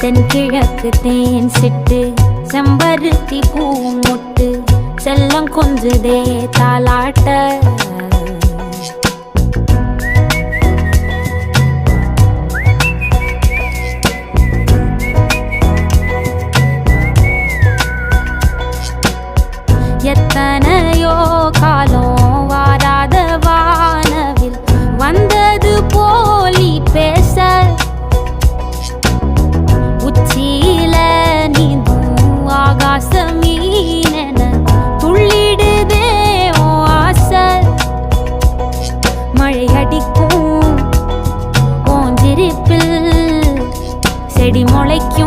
தென்கிழக்கு தேன் சிட்டு செம்பருத்தி பூ முட்டு செல்லம் கொஞ்சுதே தாலாட்ட எத்தனையோ காலம் வாராத வானவில் வந்தது போலி பேச உச்சியில நீந்தும் ஆகாச மீனென துள்ளிடுதே ஓ ஆசை மழை அடிக்கும் ஓஞ்சிரிப்பில் செடி முளைக்கும்